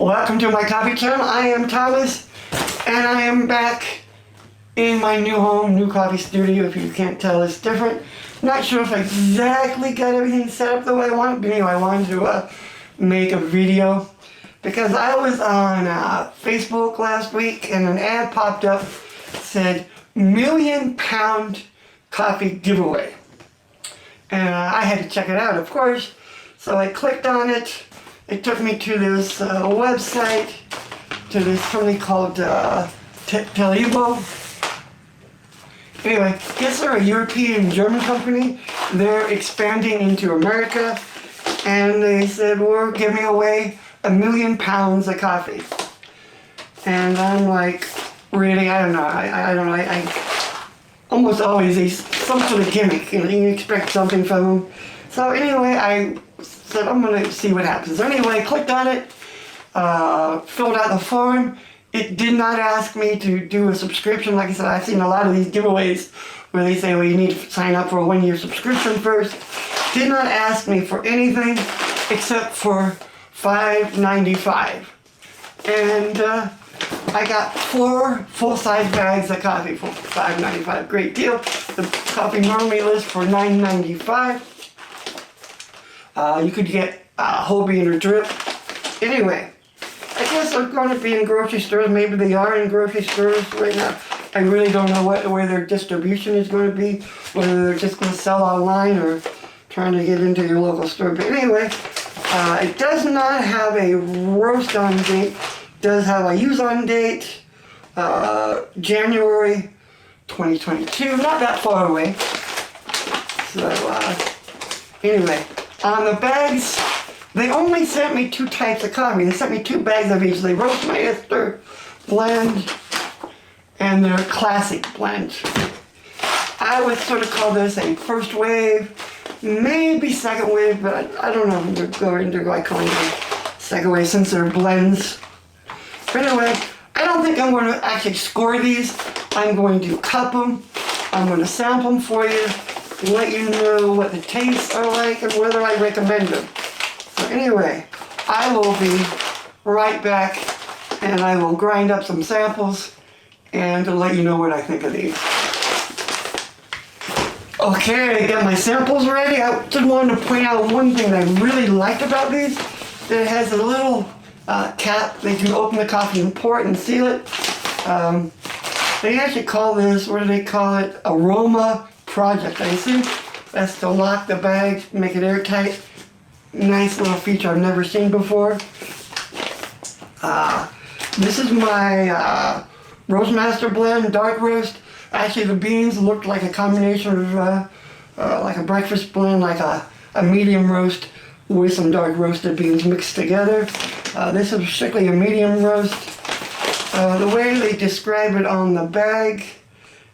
Welcome to my coffee channel. I am Thomas, and I am back in my new home, new coffee studio. If you can't tell, it's different. Not sure if I exactly got everything set up the way I want, but anyway, I wanted to make a video because I was on Facebook last week and an ad popped up, said £1,000,000 coffee giveaway. And I had to check it out, of course. So I clicked on it. It took me to this website, to this something called Tchibo. Anyway, guess they're a European German company. They're expanding into America, and they said we're giving away £1,000,000 of coffee. And I'm like, really? I don't know. I don't know. I almost always some sort of gimmick. You expect something from them. So anyway, I said I'm gonna see what happens. So anyway, I clicked on it, filled out the form. It did not ask me to do a subscription. Like I said, I've seen a lot of these giveaways where they say, well, you need to sign up for a 1-year subscription first. Did not ask me for anything except for $5.95. And I got 4 full-size bags of coffee for $5.95. Great deal. The coffee normally lists for $9.95. You could get whole bean or drip. Anyway, I guess they're going to be in grocery stores. Maybe they are in grocery stores right now. I really don't know where their distribution is going to be. Whether they're just going to sell online or trying to get into your local store. But anyway, it does not have a roast on date. It does have a use on date. January 2022. Not that far away. So anyway. On the bags, they only sent me 2 types of coffee. They sent me 2 bags of each. They roast my ester blend and their classic blend. I would sort of call this a first wave, maybe second wave, but I don't know. They're calling it second wave since they're blends. But anyway, I don't think I'm going to actually score these. I'm going to cup them. I'm going to sample them for you. Let you know what the tastes are like and whether I recommend them. So anyway, I will be right back and I will grind up some samples and to let you know what I think of these. Okay, I got my samples ready. I just wanted to point out one thing that I really liked about these. That it has a little cap that you can open the coffee and pour it and seal it. They actually call this, what do they call it? Aroma project. I assume that's to lock the bag, make it airtight. Nice little feature I've never seen before. This is my Roastmaster blend, dark roast. Actually, the beans looked like a combination of like a breakfast blend, like a medium roast with some dark roasted beans mixed together. This is strictly a medium roast. The way they describe it on the bag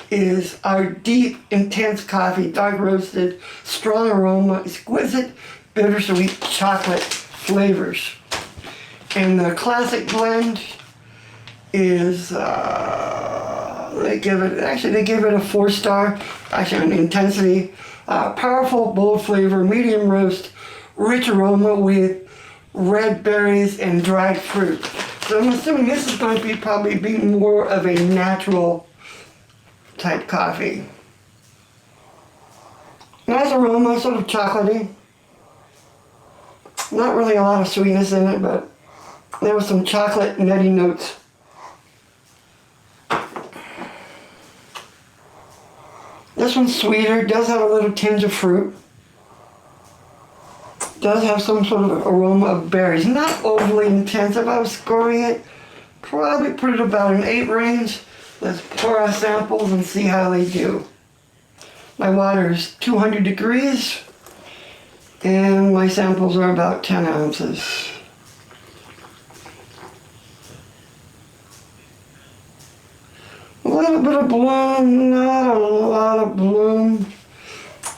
is our deep, intense coffee, dark roasted, strong aroma, exquisite, bittersweet chocolate flavors. And the classic blend is, they give it a 4-star, actually an intensity, powerful, bold flavor, medium roast, rich aroma with red berries and dried fruit. So I'm assuming this is going to probably be more of a natural type coffee. Nice aroma, sort of chocolatey. Not really a lot of sweetness in it, but there was some chocolate nutty notes. This one's sweeter, does have a little tinge of fruit. Does have some sort of aroma of berries. Not overly intense. If I was scoring it, probably put it about an 8 range. Let's pour our samples and see how they do. My water is 200 degrees and my samples are about 10 ounces. A little bit of bloom, not a lot of bloom.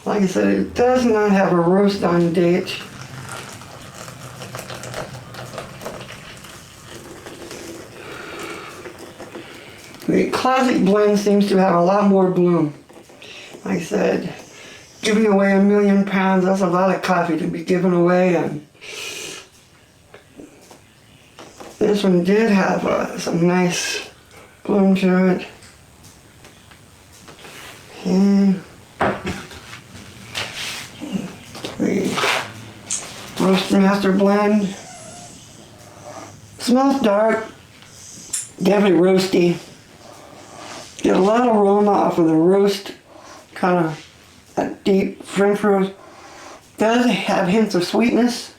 Like I said, it does not have a roast on date. The classic blend seems to have a lot more bloom. Like I said, giving away £1,000,000, that's a lot of coffee to be given away, and This one did have some nice bloom to it. And the Roast Master Blend. Smells dark, definitely roasty. Get a lot of aroma off of the roast, kind of that deep French roast. Does have hints of sweetness.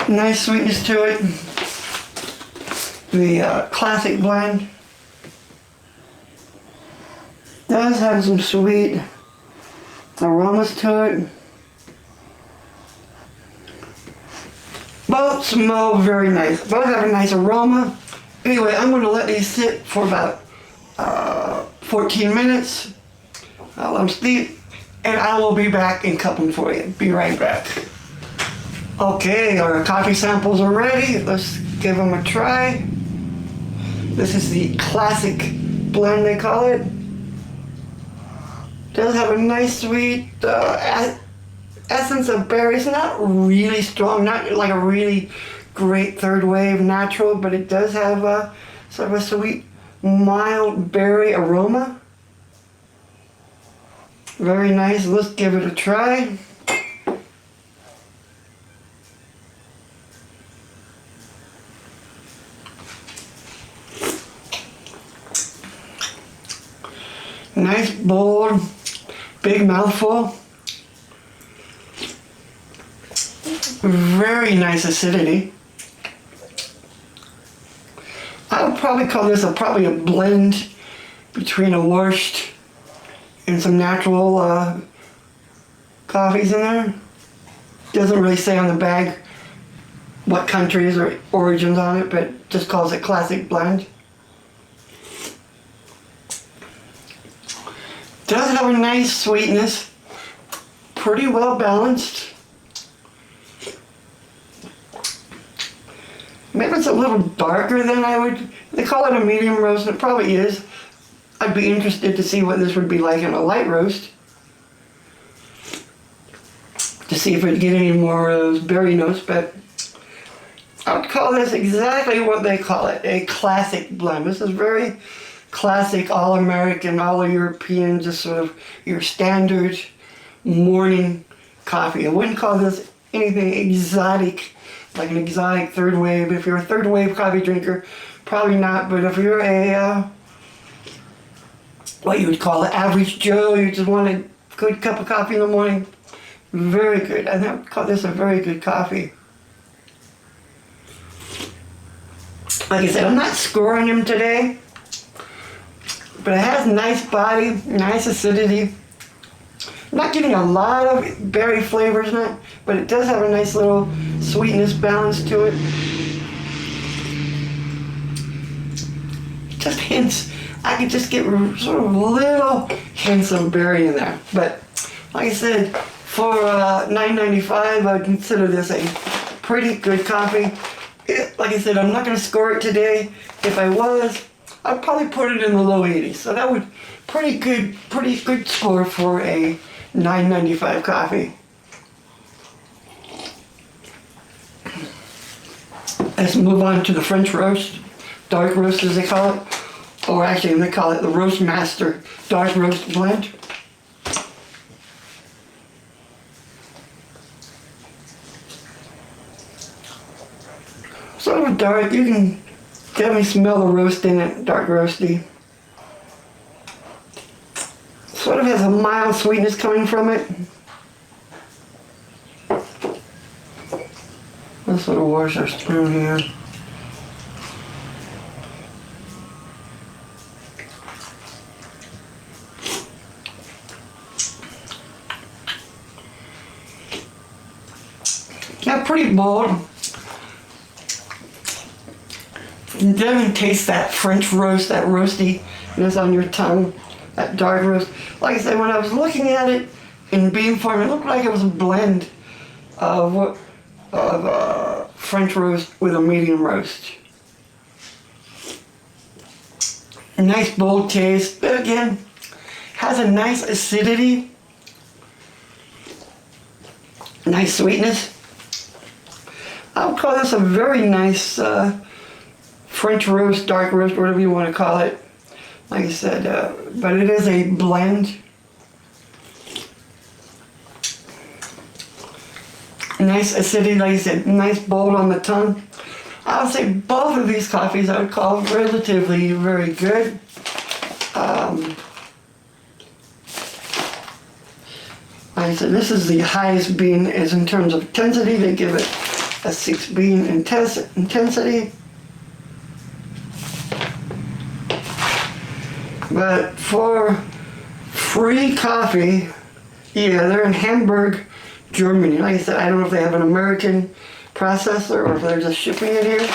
Nice sweetness to it. The classic blend does have some sweet aromas to it. Both smell very nice. Both have a nice aroma. Anyway, I'm going to let these sit for about 14 minutes. I'll let them steep, and I will be back and cup them for you. Be right back. Okay, our coffee samples are ready. Let's give them a try. This is the classic blend, they call it. Does have a nice sweet essence of berries. Not really strong, not like a really great third wave natural, but it does have sort of a sweet, mild berry aroma. Very nice. Let's give it a try. Nice, bold, big mouthful. Very nice acidity. I would probably call this probably a blend between a washed and some natural coffees in there. Doesn't really say on the bag what countries or origins on it, but just calls it classic blend. Does have a nice sweetness, pretty well balanced. Maybe it's a little darker than they call it a medium roast, and it probably is. I'd be interested to see what this would be like in a light roast. To see if it'd get any more of those berry notes, but I would call this exactly what they call it, a classic blend. This is very classic, all-American, all-European, just sort of your standard morning coffee. I wouldn't call this anything exotic, like an exotic third wave. If you're a third wave coffee drinker, probably not, but if you're a, what you would call an average Joe, you just want a good cup of coffee in the morning, very good. I would call this a very good coffee. Like I said, I'm not scoring them today, but it has nice body, nice acidity. I'm not getting a lot of berry flavors in it, but it does have a nice little sweetness balance to it. Just hints. I could just get sort of little hints of berry in there. But like I said, for $9.95, I would consider this a pretty good coffee. Like I said, I'm not going to score it today. If I was, I'd probably put it in the low 80s. So that would pretty good score for a $9.95 coffee. Let's move on to the French roast, dark roast as they call it, or actually they call it the Roast Master Dark Roast Blend. Sort of dark, you can definitely smell the roast in it, dark roasty. Sort of has a mild sweetness coming from it. Let's sort of wash our spoon here. Yeah, pretty bold. You definitely taste that French roast, that roastiness on your tongue, that dark roast. Like I said, when I was looking at it in bean form, it looked like it was a blend of French roast with a medium roast. A nice bold taste, but again, has a nice acidity, nice sweetness. I would call this a very nice French roast, dark roast, whatever you want to call it. Like I said, but it is a blend. Nice acidity, like I said, nice bold on the tongue. I would say both of these coffees I would call relatively very good. Like I said, this is the highest bean is in terms of intensity. They give it a 6 bean intensity. But for free coffee, yeah, they're in Hamburg, Germany. Like I said, I don't know if they have an American processor or if they're just shipping it here.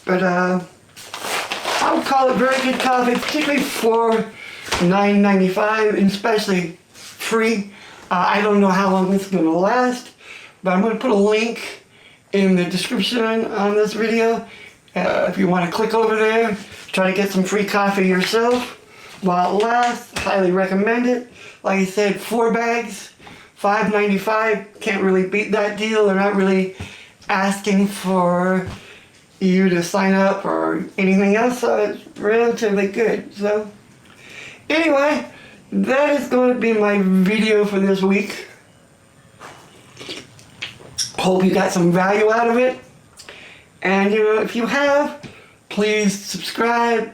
But I would call it very good coffee, particularly for $9.95, and especially free. I don't know how long this is going to last, but I'm going to put a link in the description on this video. If you want to click over there, try to get some free coffee yourself while it lasts. Highly recommend it. Like I said, 4 bags, $5.95. Can't really beat that deal. They're not really asking for you to sign up or anything else, so it's relatively good. So anyway, that is going to be my video for this week. Hope you got some value out of it. And if you have, please subscribe,